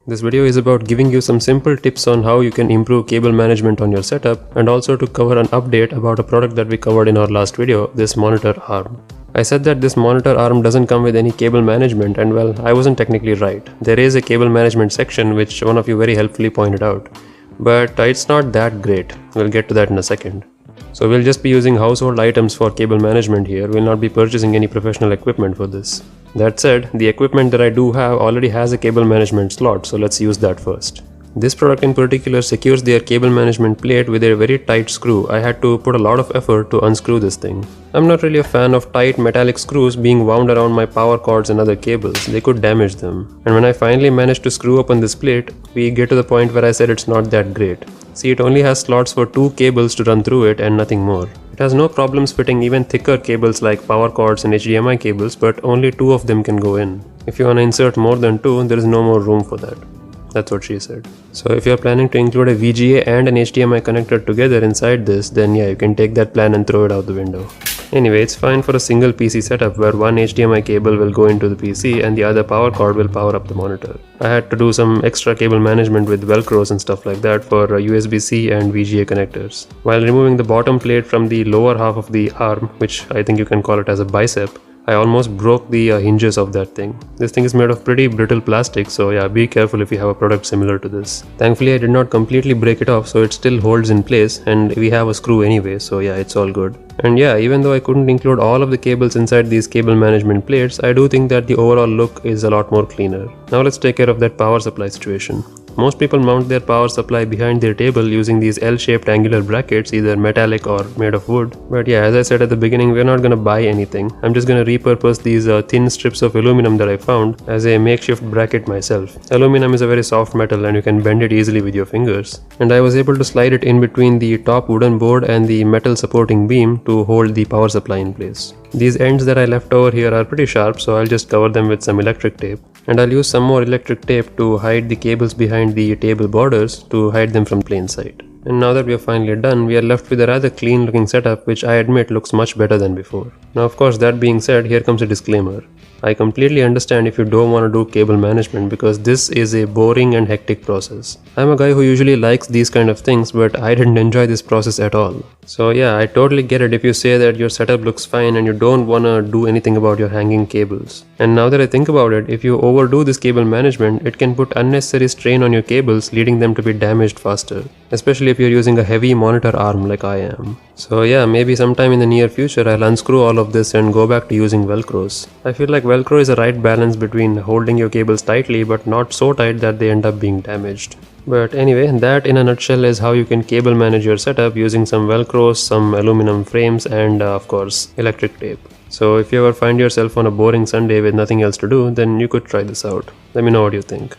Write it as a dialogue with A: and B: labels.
A: This video is about giving you some simple tips on how you can improve cable management on your setup, and also to cover an update about a product that we covered in our last video, this monitor arm. I said that this monitor arm doesn't come with any cable management, and well, I wasn't technically right. There is a cable management section which one of you very helpfully pointed out, but it's not that great. We'll get to that in a second. So we'll just be using household items for cable management here. We'll not be purchasing any professional equipment for this. That said, the equipment that I do have already has a cable management slot, so let's use that first. This product in particular secures their cable management plate with a very tight screw. I had to put a lot of effort to unscrew this thing. I'm not really a fan of tight metallic screws being wound around my power cords and other cables. They could damage them. And when I finally managed to screw open this plate, we get to the point where I said it's not that great. See, it only has slots for 2 cables to run through it and nothing more. It has no problems fitting even thicker cables like power cords and HDMI cables, but only 2 of them can go in. If you want to insert more than 2, there is no more room for that. That's what she said. So if you're planning to include a VGA and an HDMI connector together inside this, then yeah, you can take that plan and throw it out the window. Anyway, it's fine for a single PC setup where one HDMI cable will go into the PC and the other power cord will power up the monitor. I had to do some extra cable management with velcros and stuff like that for USB-C and VGA connectors. While removing the bottom plate from the lower half of the arm, which I think you can call it as a bicep, I almost broke the hinges of that thing. This thing is made of pretty brittle plastic, so yeah, be careful if you have a product similar to this. Thankfully I did not completely break it off, so it still holds in place, and we have a screw anyway, so yeah, it's all good. And yeah, even though I couldn't include all of the cables inside these cable management plates, I do think that the overall look is a lot more cleaner. Now let's take care of that power supply situation. Most people mount their power supply behind their table using these L-shaped angular brackets, either metallic or made of wood. But yeah, as I said at the beginning, we're not gonna buy anything. I'm just gonna repurpose these thin strips of aluminum that I found as a makeshift bracket myself. Aluminum is a very soft metal and you can bend it easily with your fingers. And I was able to slide it in between the top wooden board and the metal supporting beam to hold the power supply in place. These ends that I left over here are pretty sharp, so I'll just cover them with some electric tape. And I'll use some more electric tape to hide the cables behind the table borders to hide them from plain sight. And now that we are finally done, we are left with a rather clean looking setup, which I admit looks much better than before. Now of course, that being said, here comes a disclaimer. I completely understand if you don't want to do cable management because this is a boring and hectic process. I'm a guy who usually likes these kind of things, but I didn't enjoy this process at all. So yeah, I totally get it if you say that your setup looks fine and you don't want to do anything about your hanging cables. And now that I think about it, if you overdo this cable management, it can put unnecessary strain on your cables, leading them to be damaged faster. Especially if you're using a heavy monitor arm like I am. So yeah, maybe sometime in the near future I'll unscrew all of this and go back to using velcros. I feel like velcro is the right balance between holding your cables tightly but not so tight that they end up being damaged. But anyway, that in a nutshell is how you can cable manage your setup using some velcros, some aluminum frames, and of course electric tape. So if you ever find yourself on a boring Sunday with nothing else to do, then you could try this out. Let me know what you think.